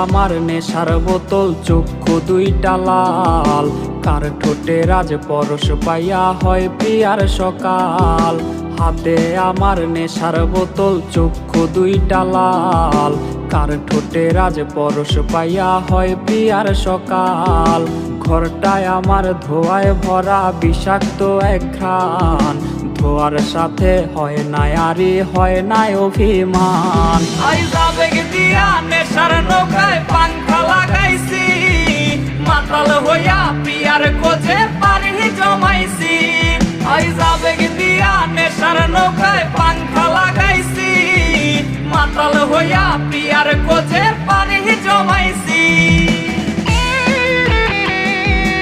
আমার নেশার বোতল, চক্ষু দুইটা লাল। কার ঠোঁটে রাজ পরশ পাইয়া হয় প্রিয়ার সকাল। হাতে আমার নেশার বোতল, চক্ষু দুইটা লাল। কার ঠোঁটে রাজ পরশ পাইয়া হয় প্রিয়ার সকাল। ঘরটায় আমার ধোঁয়ায় ভরা বিষাক্ত এক ঘ্রাণ। ধোয়ার সাথে হয় না আরি, হয় না অভিমান। আইজ আবেগ দিয়া নেশার নৌকায় পাংখা লাগাইছি, মাতাল হইয়া প্রিয়ার খোঁজে পানি জমাইছি। আইজ আবেগ দিয়া নেশার নৌকায় পাংখা লাগাইছি, মাতাল হইয়া প্রিয়ার খোঁজে পানি জমাইছি।